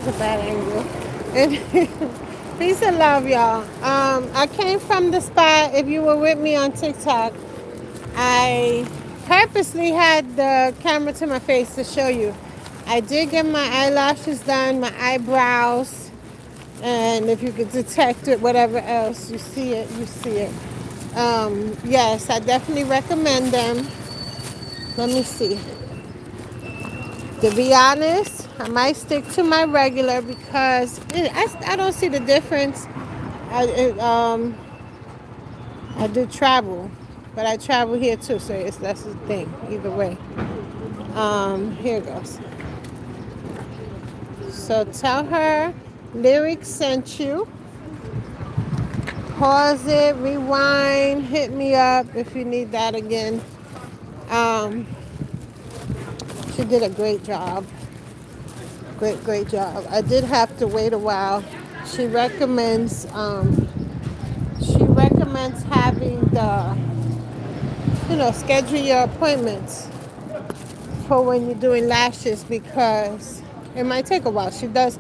It's a bad angle. And peace and love, y'all. I came from the spot. If you were with me on TikTok, I purposely had the camera to my face to show you. I did get my eyelashes done, my eyebrows, and if you could detect it, whatever else, you see it, you see it. Yes, I definitely recommend them. Let me see. To be honest, I might stick to my regular because I don't see the difference. I do travel, but I travel here too, so that's the thing. Either way, here it goes. So tell her Lyric sent you. Pause it, rewind, hit me up if you need that again. Um, she did a great job. Great job. I did have to wait a while. She recommends having schedule your appointments for when you're doing lashes because it might take a while. She has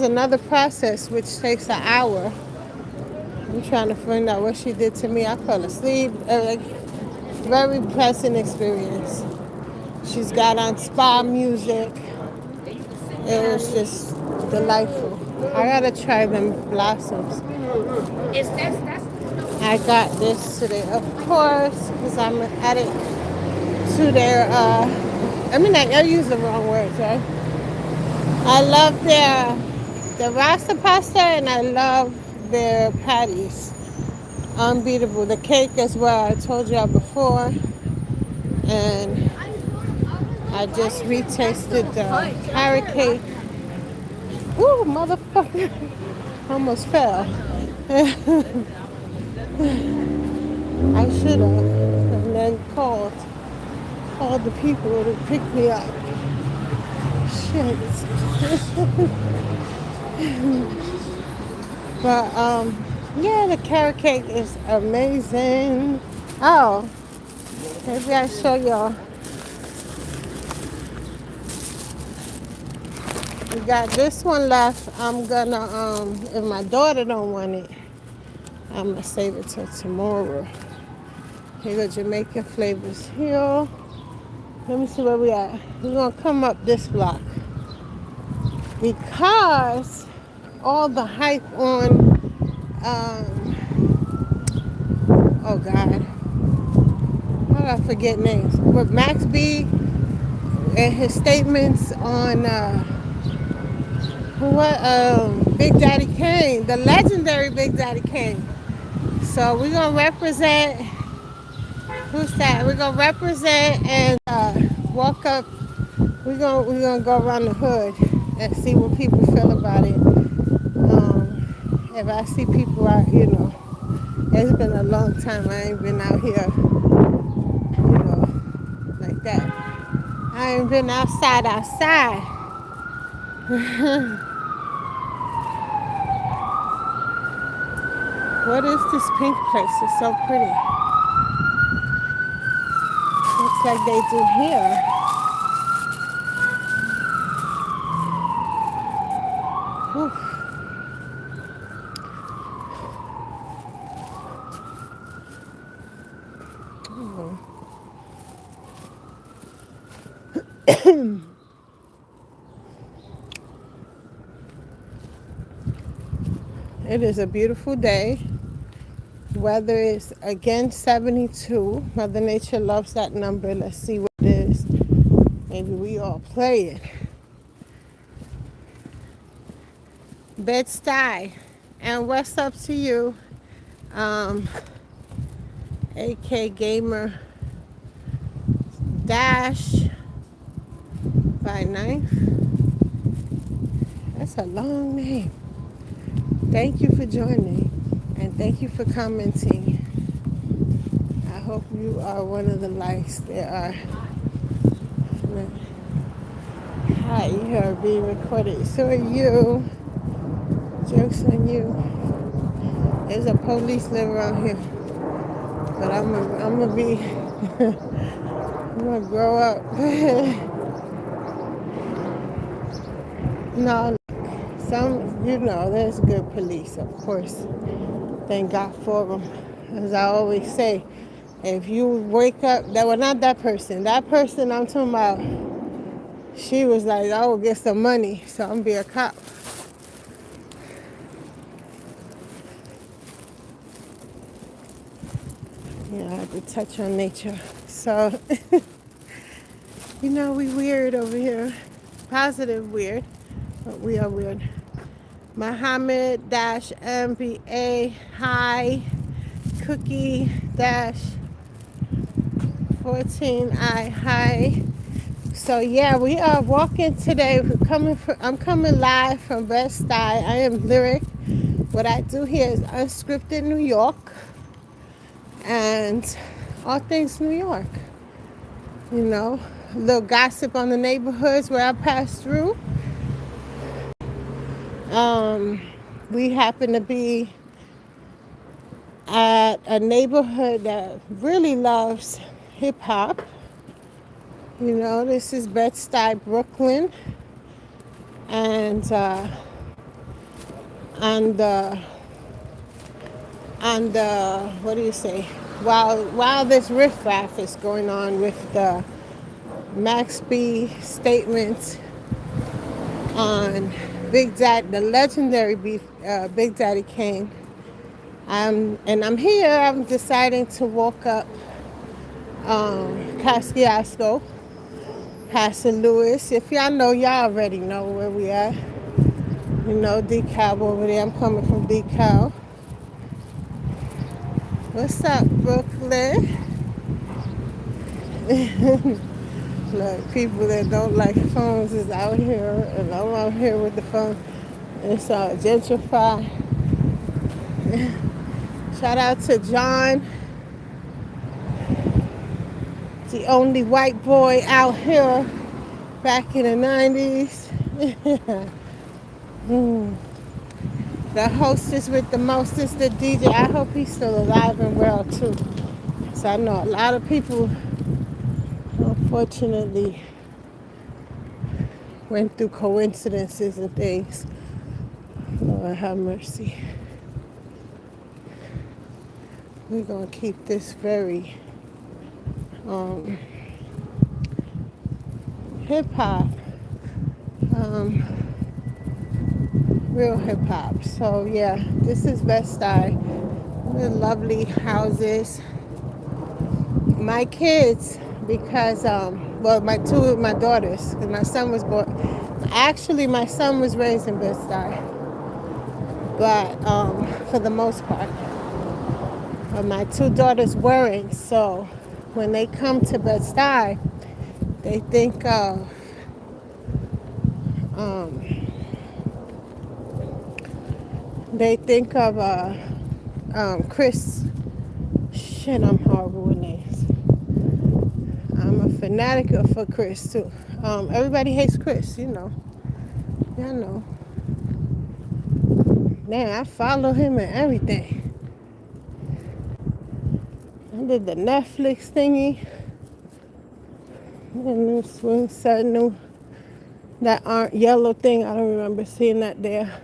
another process which takes an hour. I'm trying to find out what she did to me. I fell asleep. Very pleasant experience. She's got on spa music. It was just delightful. I gotta try them blossoms. I got this today, of course, because I'm added to their. I use the wrong words, right? I love their rasta pasta and I love their patties. Unbeatable. The cake as well. I told y'all before, and I just retasted the carrot cake. Ooh, motherfucker! Almost fell. I should have, and then called the people to pick me up. Shit. But yeah, the carrot cake is amazing. Oh, maybe I show y'all. We got this one left. I'm gonna if my daughter don't want it, I'm gonna save it till tomorrow. Here go Jamaican flavors here. Let me see where we at. We're gonna come up this block because all the hype on oh God, how do I forget names? But Max B and his statements on Big Daddy Kane, the legendary Big Daddy Kane. So we're gonna represent. Who's that? We're gonna represent and walk up. We're gonna go around the hood and see what people feel about it. If I see people out, it's been a long time. I ain't been out here, like that. I ain't been outside. What is this pink place? It's so pretty. Looks like they do here. Whew. It is a beautiful day. Weather is again 72. Mother Nature loves that number. Let's see what it is. Maybe we all play it. Bedstuy. And what's up to you? AK Gamer Dash by Knife. That's a long name. Thank you for joining and thank you for commenting. I hope you are one of the likes there are. Hi, you are being recorded. So are you. Jokes on you. There's a police live around here. But I'm gonna be I'm gonna grow up. No, Some, there's good police, of course. Thank God for them. As I always say, if you wake up, that was not that person. That person I'm talking about, she was like, I will get some money, so I'm gonna be a cop. I have to touch on nature. So, we weird over here. Positive weird, but we are weird. Muhammad dash MBA hi cookie dash 14I hi. So yeah, we are walking today. I'm coming live from Bedstuy. I am Lyric. What I do here is unscripted New York and all things New York. A little gossip on the neighborhoods where I pass through. We happen to be at a neighborhood that really loves hip hop. This is Bedstuy, Brooklyn, and on the what do you say? While this riffraff is going on with the Max B statements on Big Daddy, the legendary Big Daddy Kane. I'm here. I'm deciding to walk up Kosciuszko, past St. Louis. If y'all know, y'all already know where we at. DeKalb over there. I'm coming from DeKalb. What's up, Brooklyn? Look, people that don't like phones is out here, and I'm out here with the phone. It's gentrified. Shout out to John, the only white boy out here back in the 90s. The hostess with the mostest, the DJ. I hope he's still alive and well too. So I know a lot of people, unfortunately, went through coincidences and things. Lord have mercy. We're gonna keep this very hip hop, real hip hop. So yeah, this is Bedstuy. The lovely houses. My kids, because my two of my daughters, because my son was born. Actually, my son was raised in Bedstuy, but for the most part, my two daughters weren't. So when they come to Bedstuy, they think of Chris. Shit, I'm horrible with names. I'm a fanatic for Chris too. Everybody hates Chris, Y'all know. Man, I follow him and everything. I did the Netflix thingy. And this swing set, that aren't yellow thing. I don't remember seeing that there.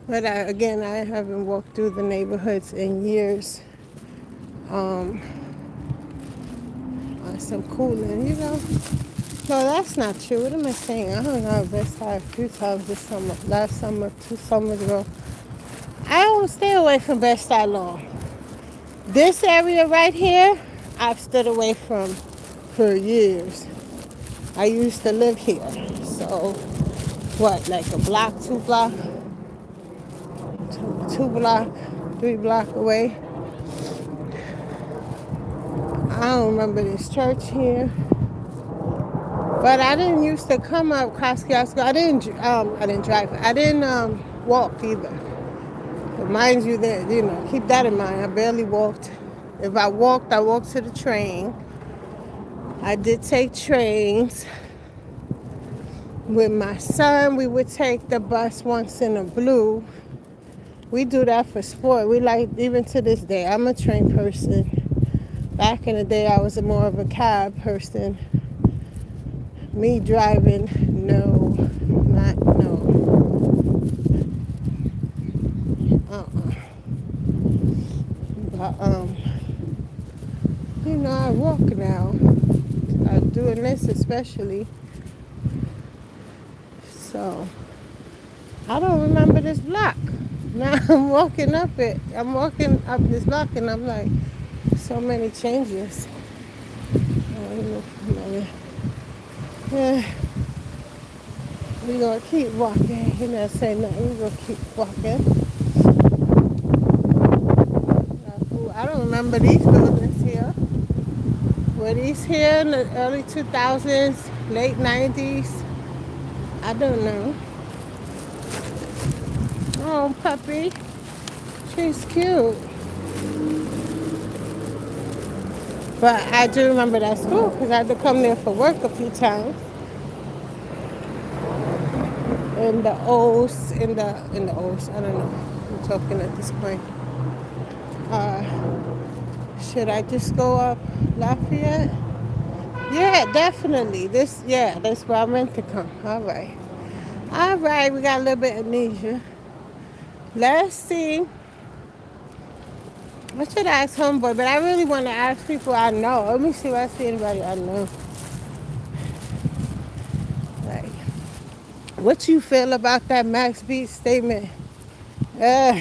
But again, I haven't walked through the neighborhoods in years. Some cooling, No, that's not true. What am I saying? I hung out at Bedstuy a few times this summer. Last summer, 2 summers ago. I don't stay away from Bedstuy long. This area right here, I've stood away from for years. I used to live here. So, what, like a block, 2 block, 2 block, 3 block away. I don't remember this church here. But I didn't used to come up Kosciuszko. I didn't drive. I didn't walk either. But mind you, that keep that in mind. I barely walked. If I walked to the train. I did take trains. With my son, we would take the bus once in a blue. We do that for sport. We like, even to this day, I'm a train person. Back in the day, I was more of a cab person. Me driving, no, not no. Uh-uh. But I walk now. I'm doing this especially. So I don't remember this block. Now I'm walking up this block and I'm like, so many changes. I don't know if you know it. Yeah, we gonna keep walking. He not say nothing. We gonna keep walking. I don't remember these buildings here. Were these here in the early 2000s, late 90s? I don't know. Oh, puppy. She's cute. But I do remember that school because I had to come there for work a few times. In the O's, in the O's, I don't know. I'm talking at this point. Uh, should I just go up Lafayette? Yeah, definitely. That's where I meant to come. All right. All right, we got a little bit of amnesia. Let's see. I should ask homeboy, but I really want to ask people I know. Let me see if I see anybody I know. Like, what you feel about that Max Beat statement? Uh,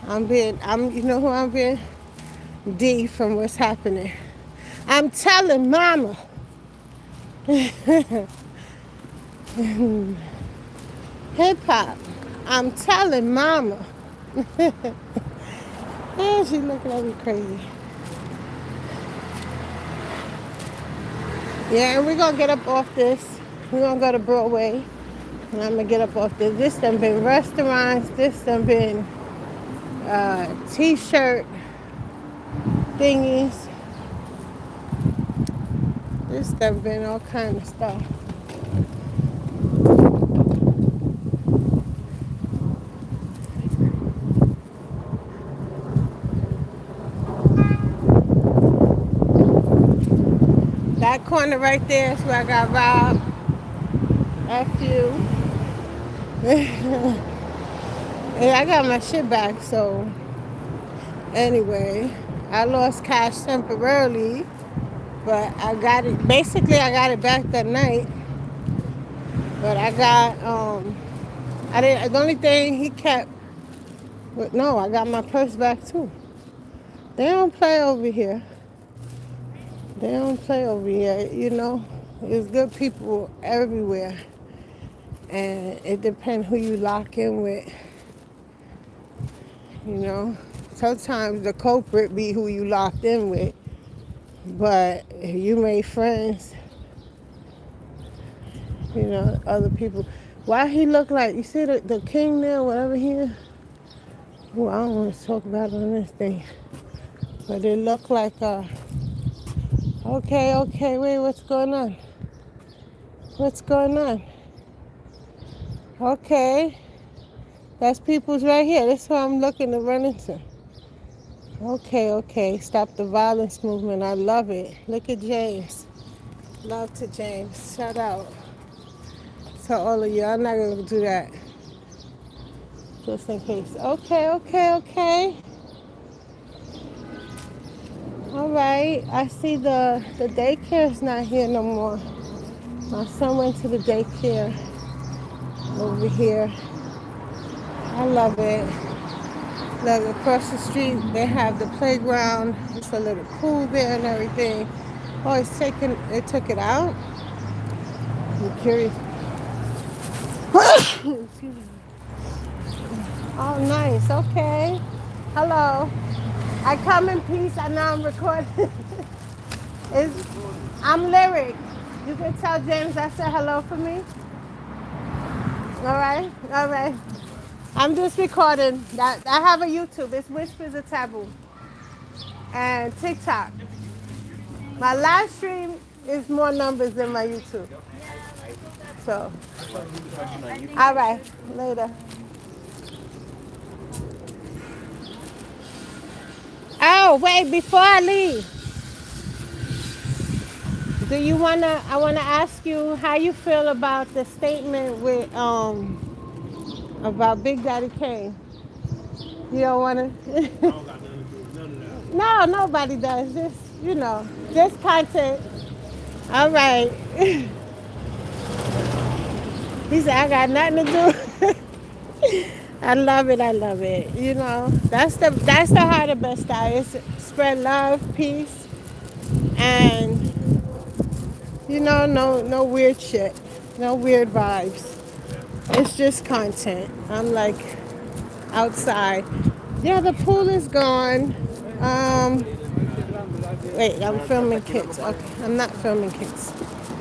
you know who I'm being? D from what's happening. I'm telling mama. Hip hop. I'm telling mama. And she looking at me crazy. Yeah, and we're gonna get up off this. We're gonna go to Broadway. And I'm gonna get up off this. This done been restaurants. This done been t-shirt thingies. This done been all kind of stuff. That corner right there is where I got robbed. F you. And I got my shit back, so anyway, I lost cash temporarily, but I got it. Basically, I got it back that night. But I got, I didn't. The only thing he kept, but no, I got my purse back too. They don't play over here. They don't play over here. There's good people everywhere, and it depends who you lock in with. Sometimes the culprit be who you locked in with, but if you made friends, other people. Why he look like, you see the king there, whatever he is? Well, I don't want to talk about it on this thing, but it look like, okay, wait, what's going on? What's going on? Okay, that's people's right here. That's who I'm looking to run into. Okay, stop the violence movement. I love it. Look at James. Love to James. Shout out to all of you. I'm not going to do that. Just in case. Okay. All right. I see the daycare's not here no more. My son went to the daycare over here. I love it. Look, across the street, they have the playground. It's a little pool there and everything. Oh, they took it out? I'm curious. Excuse me. Oh, nice. Okay. Hello. I come in peace. I know I'm recording. I'm lyric. You can tell James I said hello for me. All right. I'm just recording. That I have a YouTube. It's Whispers of Taboo. And TikTok. My live stream is more numbers than my YouTube. So, all right. Later. Oh, wait, before I leave. Do you wanna? I wanna ask you how you feel about the statement with about Big Daddy Kane. You don't wanna? I don't got nothing to do with none of that. No, nobody does. Just just content. All right. He said I got nothing to do. I love it. I love it. That's the heart of Bedstuy. It's spread love, peace, and no weird shit, no weird vibes. It's just content. I'm like outside. Yeah, the pool is gone. Um, wait, I'm filming kids. Okay, I'm not filming kids.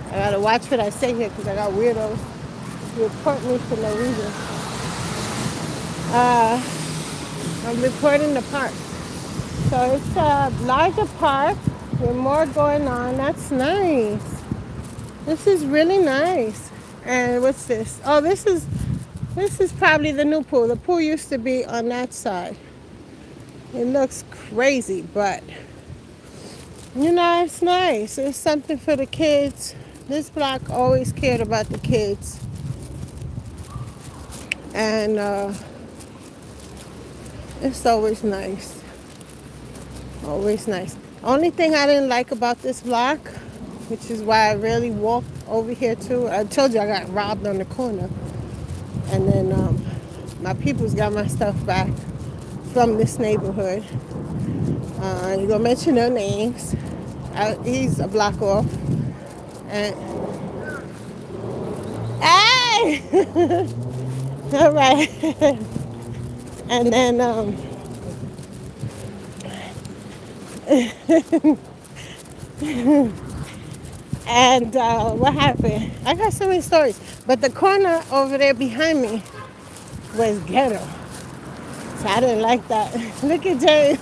I gotta watch what I say here because I got weirdos who report me for no reason. Uh, I'm reporting the park. So it's a larger park with more going on. That's nice. This is really nice. And what's this? Oh, this is probably the new pool. The pool used to be on that side. It looks crazy, but it's nice. It's something for the kids. This block always cared about the kids. And it's always nice. Always nice. Only thing I didn't like about this block, which is why I rarely walk over here too. I told you I got robbed on the corner. And then my people's got my stuff back from this neighborhood. You're gonna mention their names. He's a block off. And hey! All right. And then and what happened? I got so many stories. But the corner over there behind me was ghetto. So I didn't like that. Look at Jay.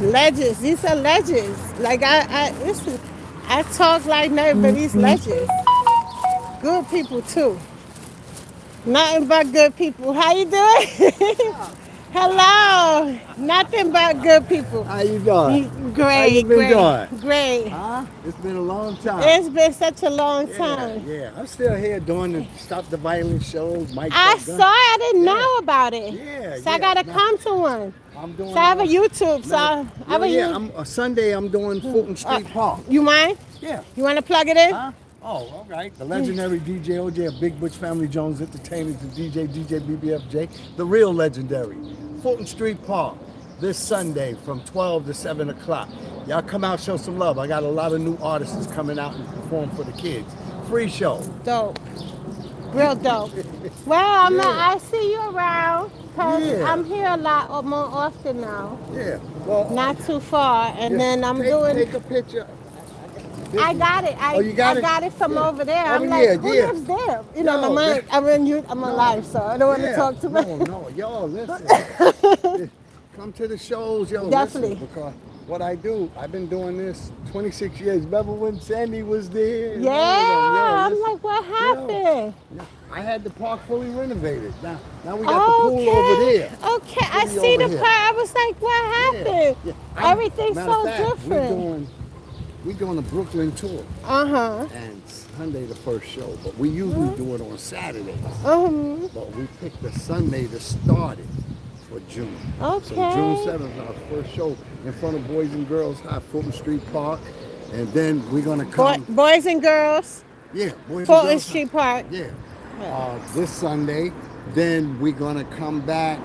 Legends. These are legends. Like I talk like nothing, but these legends. Good people too. Nothing but good people. How you doing? Hello. Nothing but good people. How you doing? Great. How you been doing? Great. Huh? It's been a long time. It's been such a long time. Yeah. I'm still here doing the Stop the Violence shows. Mike I saw. I didn't know about it. Yeah. So I gotta come to one. I'm doing. So I have a YouTube. So I have a yeah. YouTube. Sunday. I'm doing Fulton Street Park. You mind? Yeah. You want to plug it in? Huh? Oh, all right. The legendary DJ OJ of Big Butch Family Jones Entertainment, the DJ BBFJ, the real legendary. Fulton Street Park this Sunday from 12 to 7 o'clock. Y'all come out, show some love. I got a lot of new artists coming out and perform for the kids. Free show. Dope. Real dope. Well, I see you around because I'm here a lot more often now. Yeah. Well, not too far. And then I'm doing. Take a picture. I got it. You got it? I got it from over there. Oh, I'm like, who lives there? I'm alive, so I don't want to talk too much. No, yo, listen. Come to the shows, yo. Definitely. Listen, because what I do, I've been doing this 26 years. Remember when Sandy was there? Yeah, I'm like, what happened? I had the park fully renovated. Now we got the pool over there. Okay, I see the park. I was like, what happened? Yeah. Everything's so different. We're doing a Brooklyn tour. And Sunday the first show, but we usually do it on Saturdays. But we picked a Sunday to start it for June. Okay. So June 7th is our first show in front of Boys and Girls High, Fulton Street Park. And then we're going to come. Boys and Girls? Yeah, Boys Fulton and Girls Street Park? Yeah. This Sunday. Then we're going to come back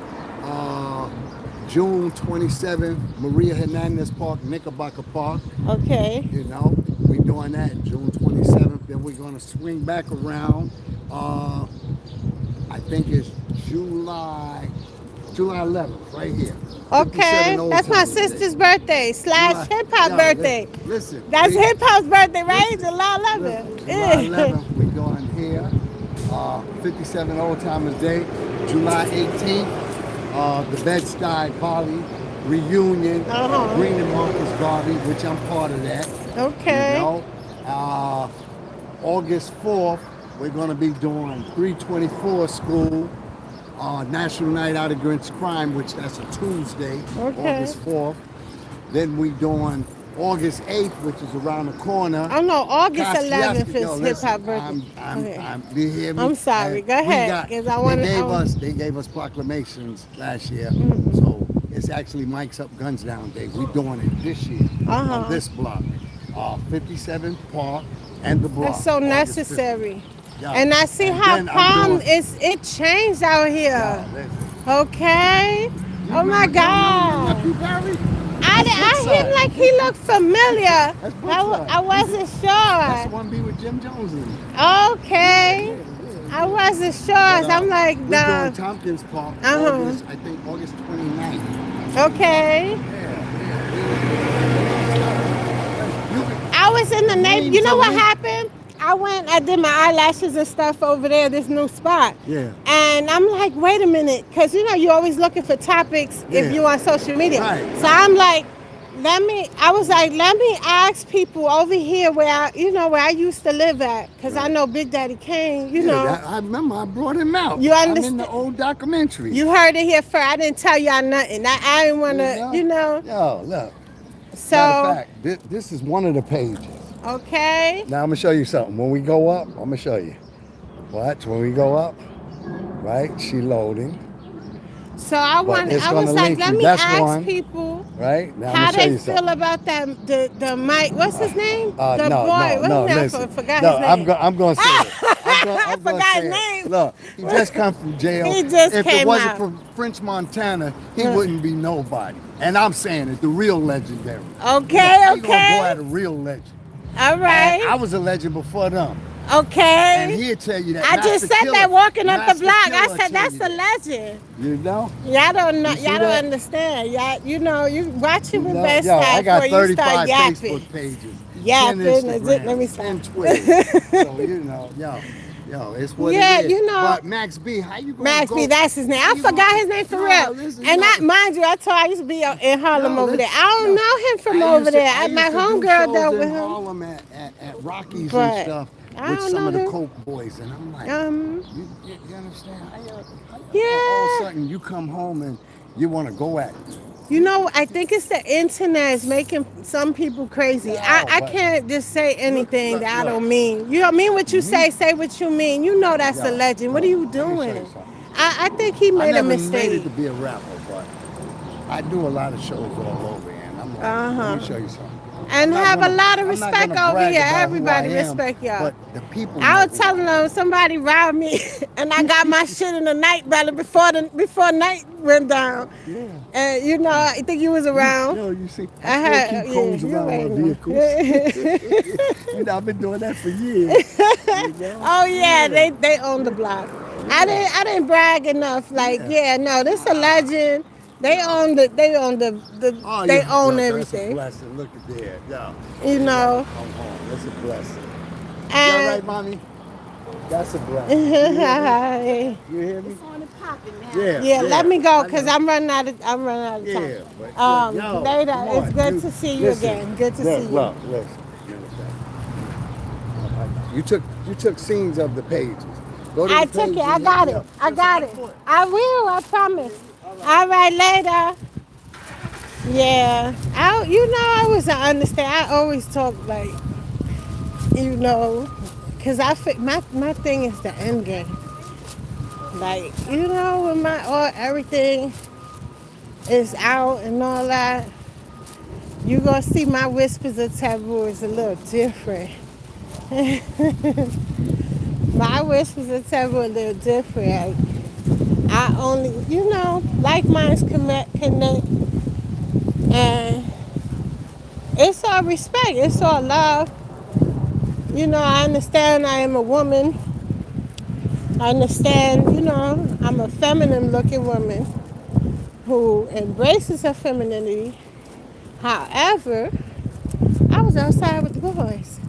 June 27th, Maria Hernandez Park, Knickerbocker Park. Okay. We're doing that June 27th. Then we're going to swing back around. I think it's July 11th, right here. Okay, that's my sister's birthday / hip-hop birthday. Listen. That's hip-hop's birthday, right? July 11th. July 11th, we're going here. 57 Old Timers Day. July 18th. The Bedstuy Bali reunion, Green and Marcus Garvey, which I'm part of that. Okay. August 4th, we're going to be doing 324 School, National Night Out Against Crime, which that's a Tuesday, August 4th. Then we doing August 8th, which is around the corner. Oh no, August Kosciuszko, 11th yo, is hip hop listen, birthday. Okay. you hear me? I'm sorry. And Go we ahead, cause I want to. they gave us proclamations last year. Mm-hmm. So it's actually Mike's Up Guns Down Day. We're doing it this year on this block. 57th Park and the block. That's so August 15th. necessary. Yeah. And I see And how then I'm calm doing- it changed out here. Yeah, listen. Okay. You Oh my remember God. Nephew Barry? I him like he looked familiar. That's Brookside. I wasn't That's the sure. one be with Jim Jones in it. Okay. I wasn't sure. But, So I'm like, we're doing the. Tompkins Park, Uh-huh. I think August 29th. Okay. I was in the neighborhood. You know what happened? I did my eyelashes and stuff over there, this new spot. Yeah. And I'm like, wait a minute, because you know, you're always looking for topics if Yeah. you're on social media. Right. So I'm like, let me ask people over here where I used to live at, because I know Big Daddy Kane, you know. I remember I brought him out. You I'm in understand? the old documentary. You heard it here first. I didn't tell y'all nothing. I didn't want to, you know. Yo, look. So, Matter of fact, this is one of the pages. okay. Now I'm gonna show you something. When we go up, I'm gonna show you. Watch, when we go up, right? She loading, So I But it's was gonna like, link let you. me That's ask one. people right? Now how I'm gonna show they you feel something. about that the Mike. What's his name? No, the boy. no, What's his name? listen. I forgot No, his name. I'm gonna say it. I'm gonna forgot say his it. name. Look, he just come from jail. He just if came it wasn't out. for French Montana, he Yeah. wouldn't be nobody. And I'm saying it, the real legendary. Okay, How you gonna go okay. at a real legend? All And right. I was a legend before them. And Okay. he'll tell you that. I just Master said Killer- that walking up the Master block. I Killer said tell that's you a that. legend. You know? Y'all don't know. You see Y'all don't that? understand. Y'all, you know, you watch it with No, Bedstuy yo, I got before you start 35 yapping. Facebook pages. Yapping 10 is Instagrams, it? Let me stop. 10 Twitter. So, you know, yo, it's what Yeah, it is. you know- But Max B, how you going Max go? B, that's his name. I you forgot gonna- his name for No, real. listen, And yo. mind you, I used to be in Harlem Yo, over there. listen, I don't yo, know him from I over used to- there. I My used to do homegirl shows dealt in with him. Harlem at Rockies But and stuff I with don't some know of the him. Coke boys, and I'm like, you understand? All of Yeah. a sudden you come home and you want to go at it. You know, I think it's the internet is making some people crazy. No, I but- can't just say anything look, that I look. don't mean. You don't mean what you say what you mean. You know that's a Yo, legend. What are you let me show you doing? something. I think he I made a never mistake. made it to be a rapper, but I do a lot of shows all over, and I'm like, let me show you something. And I'm not have gonna- a lot of I'm not respect gonna over brag here. about who I Everybody am, respect y'all. But the people. I know was who telling them somebody robbed me, and I got my shit in the night belly before night went down. Yeah. And you know, I think you was around. Yo, you see, I I still had- keep cones yeah, around my you ain't know. vehicles. You know, I've been doing that for years. You know? Oh yeah, they own the block. I didn't brag enough. Like no, this a legend. They own the Oh, they yeah, own look, That's a everything. blessing. Look at there. Yo. You know. Come home. That's a blessing. You all And right, mommy? That's a blessing. You hear me? yeah, You hear me? On the popping now. Yeah. let me go I because know. I'm running out of time. Yeah, but yo, Later, come it's on, good you- to see you listen, again. Good to look, see you. Look, listen. You understand? You took scenes of the pages. Go to I the took page it. I and got look it. up. I got it. I will. I promise. All right, later. Yeah. I was an understand. I always talk like, because my thing is the end game. Like, when everything is out and all that, you gonna see my whispers of taboo is a little different. My whispers of taboo a little different. I only, like minds connect, and it's all respect, it's all love. I understand I am a woman. I understand, I'm a feminine looking woman who embraces her femininity. However, I was outside with the boys.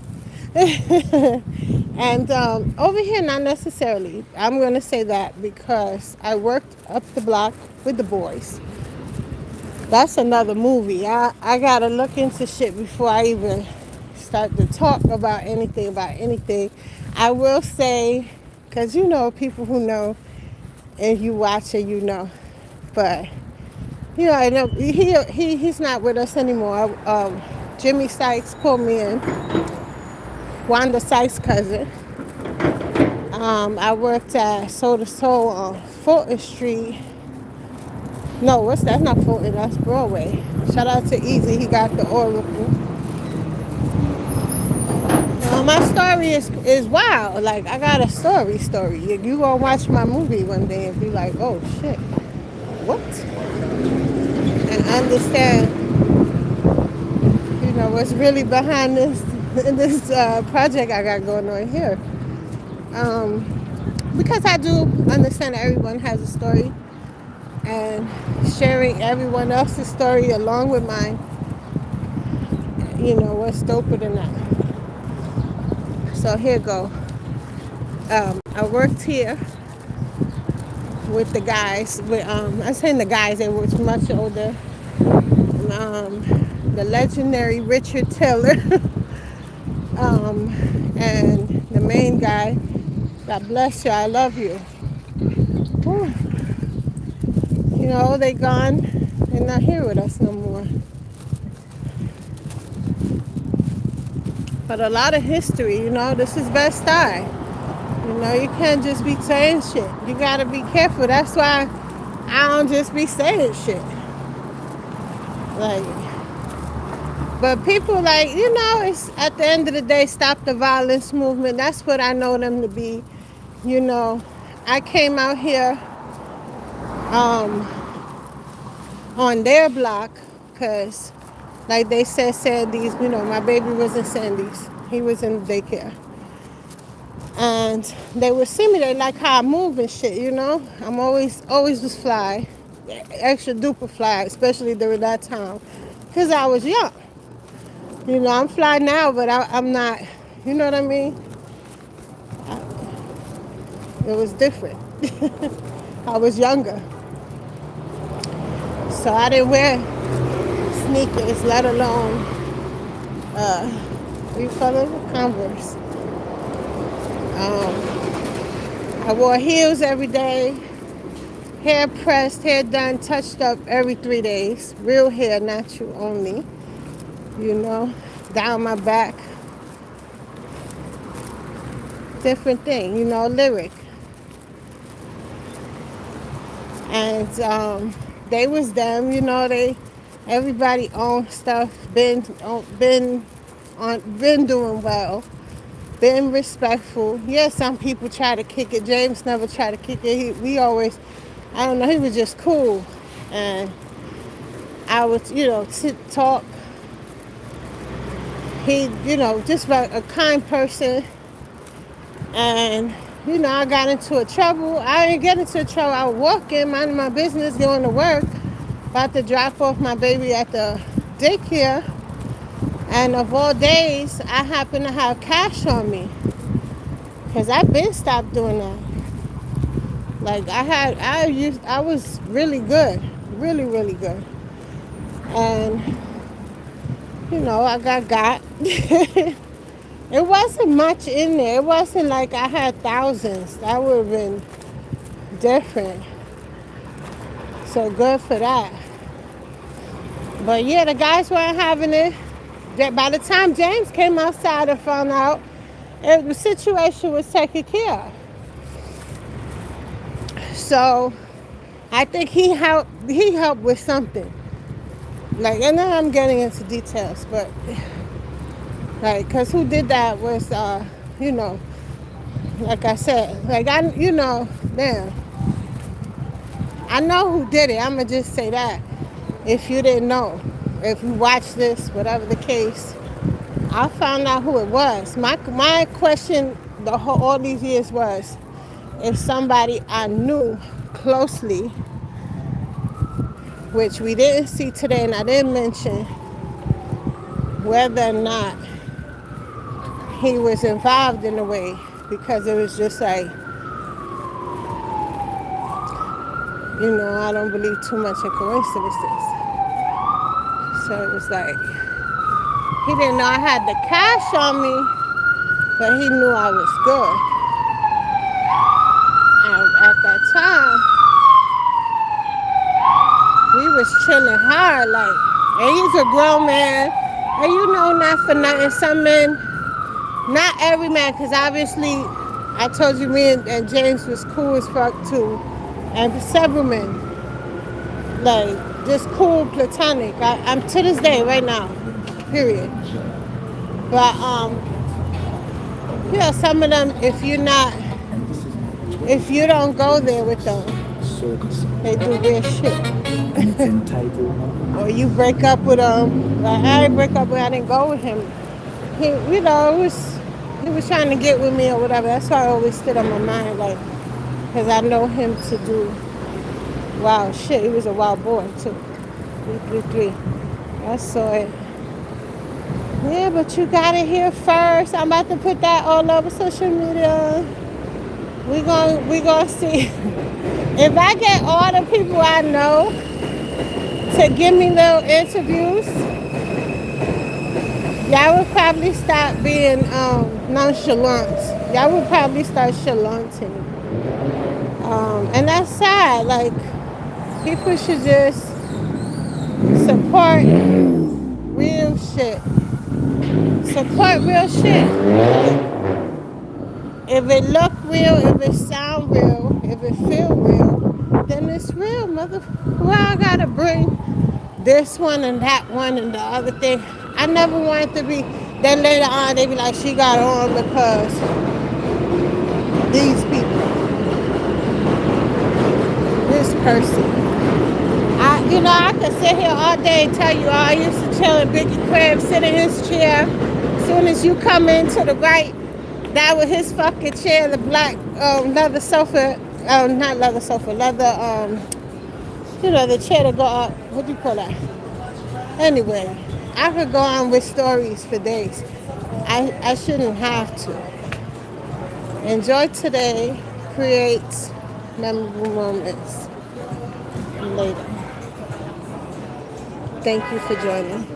And over here, not necessarily. I'm going to say that because I worked up the block with the boys. That's another movie. I got to look into shit before I even start to talk about anything. I will say, because people who know, and you watch it, But, I know he's not with us anymore. Jimmy Sykes pulled me in. Wanda Sykes' cousin. I worked at Soda Soul on Fulton Street. No, that's not Fulton, that's Broadway. Shout out to Easy, he got the Oracle. My story is wild. Like, I got a story. You gonna watch my movie one day and be like, oh shit, what? And understand, what's really behind this project I got going on here. Because I do understand that everyone has a story, and sharing everyone else's story along with mine, what's doper than that? So here go. I worked here with the guys. I'm saying the guys, they were much older. The legendary Richard Taylor, and the main guy. God bless you. I love you. Whew. They gone. They're not here with us no more. But a lot of history. This is Bedstuy. You can't just be saying shit. You gotta be careful. That's why I don't just be saying shit. Like, but people it's at the end of the day, stop the violence movement. That's what I know them to be. I came out here on their block because, like they said, Sandy's, my baby was in Sandy's. He was in daycare. And they would see me, they like how I move and shit, I'm always was fly, extra duper fly, especially during that time, because I was young. I'm fly now, but I'm not, you know what I mean? It was different. I was younger. So I didn't wear sneakers, let alone, what do you call it? Converse. I wore heels every day, hair pressed, hair done, touched up every 3 days. Real hair, natural only, down my back. Different thing, lyric. And they was them, everybody owned stuff, been doing well. Been respectful. Yeah, some people try to kick it. James never tried to kick it. We always, I don't know, he was just cool. And I would, talk. He, just a kind person. And, I got into a trouble. I didn't get into trouble. I was walking, minding my business, going to work, about to drop off my baby at the daycare. And of all days, I happened to have cash on me. Because I've been stopped doing that. Like, I was really good. Really, really good. And, I got. It wasn't much in there. It wasn't like I had thousands. That would have been different. So good for that. But yeah, the guys weren't having it. By the time James came outside and found out, the situation was taken care of. So I think he helped with something. Like, and then I'm getting into details, but like, cause who did that was, like I said, like damn, I know who did it. I'ma just say that. If you didn't know, if you watched this, whatever the case, I found out who it was. My question all these years was, if somebody I knew closely, which we didn't see today, and I didn't mention whether or not he was involved in a way, because it was just like, I don't believe too much in coincidences. So it was like, he didn't know I had the cash on me, but he knew I was good. And at that time, we was chilling hard, like, and he's a grown man. And you know, not for nothing, some men, not every man, because obviously, I told you me and James was cool as fuck too, and several men, like just cool, platonic. I'm to this day, right now, period. But yeah, some of them, if you don't go there with them, they do weird shit. Or you break up with him. Like I didn't break up with him, I didn't go with him. He was trying to get with me or whatever. That's why I always stood on my mind, like, because I know him to do wild shit. He was a wild boy too. 333. I saw it. Yeah, but you got it here first. I'm about to put that all over social media. We gonna see. If I get all the people I know to give me little interviews, y'all would probably stop being nonchalant. Y'all would probably start chalanting. And that's sad. Like, people should just support real shit. Support real shit. If it look real, if it sound real, if it feel real, then it's real, motherfucker. Well, I gotta bring this one and that one and the other thing. I never wanted to be. Then later on, they be like, she got on because these people, this person. I could sit here all day and tell you, I used to chill in Biggie crib, sit in his chair. As soon as you come in to the right, that was his fucking chair, the black leather sofa, not leather sofa, leather, the chair to go up. What do you call that? Anyway, I could go on with stories for days. I shouldn't have to. Enjoy today, create memorable moments later. Thank you for joining.